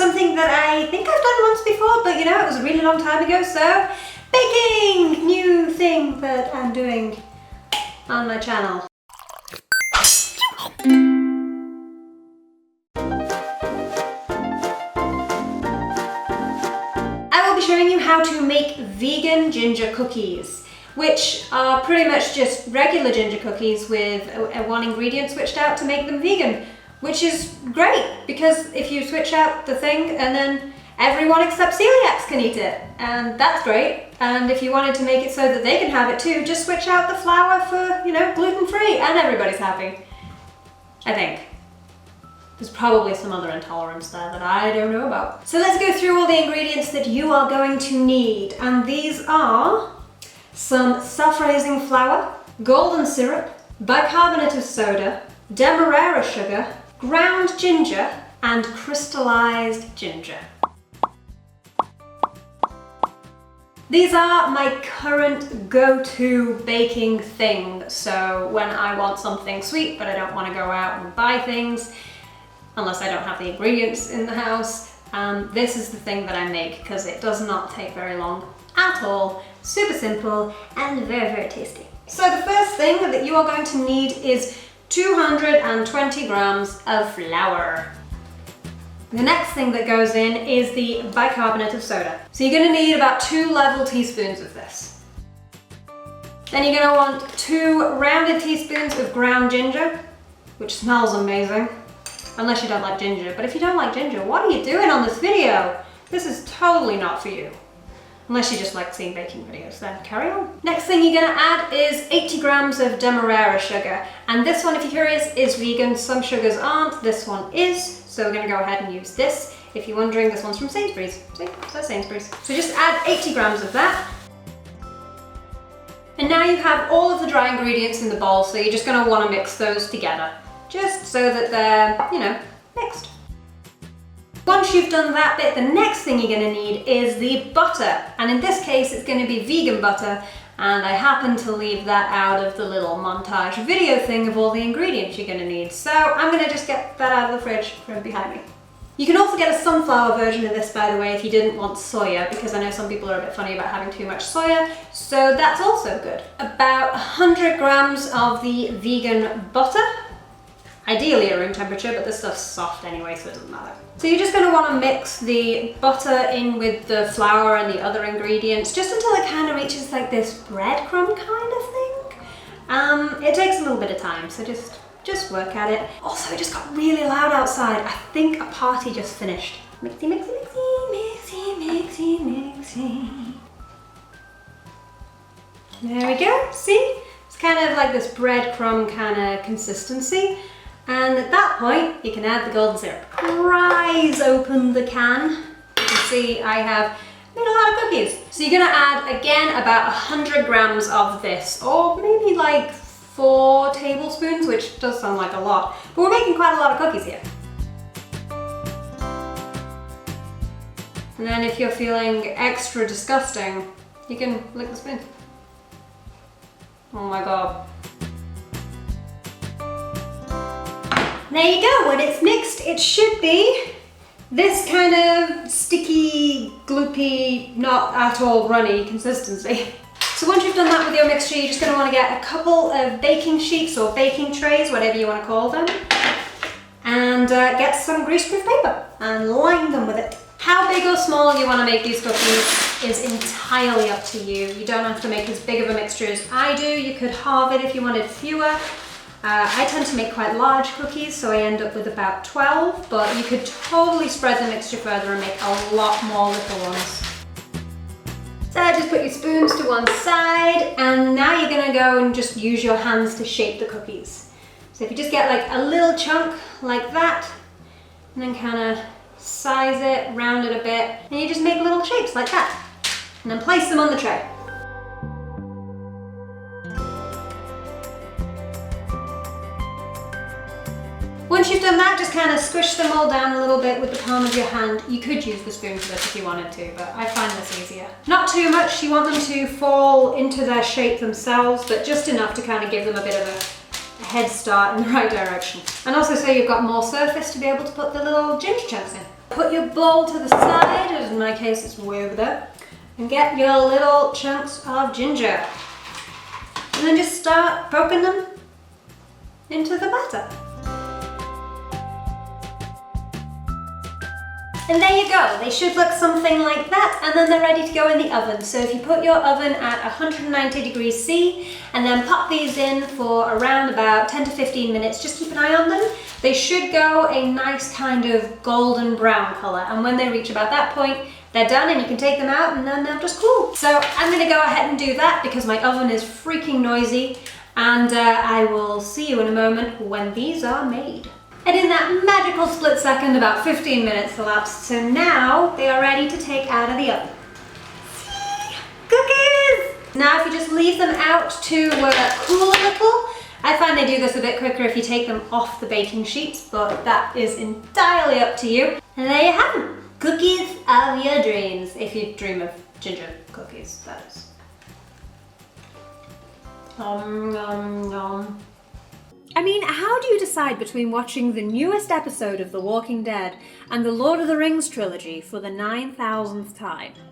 something that I think I've done once before, but you know, it was a really long time ago, so baking! New thing that I'm doing on my channel. I will be showing you how to make vegan ginger cookies, which are pretty much just regular ginger cookies with one ingredient switched out to make them vegan, which is great because if you switch out the thing and then everyone except celiacs can eat it, and that's great. And if you wanted to make it so that they can have it too, just switch out the flour for, you know, gluten-free and everybody's happy. I think. There's probably some other intolerance there that I don't know about. So let's go through all the ingredients that you are going to need. And these are some self-raising flour, golden syrup, bicarbonate of soda, demerara sugar, ground ginger, and crystallized ginger. These are my current go-to baking thing. So when I want something sweet, but I don't want to go out and buy things, unless I don't have the ingredients in the house, this is the thing that I make because it does not take very long at all. Super simple and very, very tasty. So the first thing that you are going to need is 220 grams of flour. The next thing that goes in is the bicarbonate of soda. So you're going to need about 2 level teaspoons of this. Then you're going to want 2 rounded teaspoons of ground ginger, which smells amazing. Unless you don't like ginger. But if you don't like ginger, what are you doing on this video? This is totally not for you. Unless you just like seeing baking videos, then carry on. Next thing you're gonna add is 80 grams of demerara sugar. And this one, if you're curious, is vegan. Some sugars aren't, this one is. So we're gonna go ahead and use this. If you're wondering, this one's from Sainsbury's. See, so Sainsbury's. So just add 80 grams of that. And now you have all of the dry ingredients in the bowl, so you're just gonna wanna mix those together. Just so that they're, you know, mixed. Once you've done that bit, the next thing you're going to need is the butter. And in this case, it's going to be vegan butter. And I happen to leave that out of the little montage video thing of all the ingredients you're going to need. So I'm going to just get that out of the fridge from behind me. You can also get a sunflower version of this, by the way, if you didn't want soya, because I know some people are a bit funny about having too much soya. So that's also good. About 100 grams of the vegan butter. Ideally at room temperature, but this stuff's soft anyway, so it doesn't matter. So you're just going to want to mix the butter in with the flour and the other ingredients, just until it kind of reaches like this breadcrumb kind of thing. It takes a little bit of time, so just work at it. Also, it just got really loud outside. I think a party just finished. Mixy, mixy, mixy, mixy, mixy, mixy. There we go, see? It's kind of like this breadcrumb kind of consistency. And at that point, you can add the golden syrup. Prise open the can. You can see I have made a lot of cookies. So you're gonna add, again, about 100 grams of this, or maybe like 4 tablespoons, which does sound like a lot. But we're making quite a lot of cookies here. And then if you're feeling extra disgusting, you can lick the spoon. Oh my God. There you go, when it's mixed, it should be this kind of sticky, gloopy, not at all runny consistency. So once you've done that with your mixture, you're just going to want to get a couple of baking sheets or baking trays, whatever you want to call them, and get some greaseproof paper and line them with it. How big or small you want to make these cookies is entirely up to you. You don't have to make as big of a mixture as I do. You could halve it if you wanted fewer. I tend to make quite large cookies, so I end up with about 12, but you could totally spread the mixture further and make a lot more little ones. So just put your spoons to one side, and now you're gonna go and just use your hands to shape the cookies. So if you just get like a little chunk like that, and then kind of size it, round it a bit, and you just make little shapes like that, and then place them on the tray. Once you've done that, just kind of squish them all down a little bit with the palm of your hand. You could use the spoon for this if you wanted to, but I find this easier. Not too much, you want them to fall into their shape themselves, but just enough to kind of give them a bit of a head start in the right direction. And also so you've got more surface to be able to put the little ginger chunks in. Put your bowl to the side, as in my case it's way over there, and get your little chunks of ginger. And then just start poking them into the batter. And there you go, they should look something like that, and then they're ready to go in the oven. So if you put your oven at 190 degrees C and then pop these in for around about 10 to 15 minutes, just keep an eye on them. They should go a nice kind of golden brown colour, and when they reach about that point, they're done and you can take them out and then they'll just cool. So I'm gonna go ahead and do that because my oven is freaking noisy, and I will see you in a moment when these are made. And in that magical split second, about 15 minutes elapsed, so now they are ready to take out of the oven. See? Cookies! Now if you just leave them out to cool a little, I find they do this a bit quicker if you take them off the baking sheets, but that is entirely up to you. And there you have them. Cookies of your dreams, if you dream of ginger cookies, that is. Nom nom nom. I mean, how do you decide between watching the newest episode of The Walking Dead and the Lord of the Rings trilogy for the 9,000th time?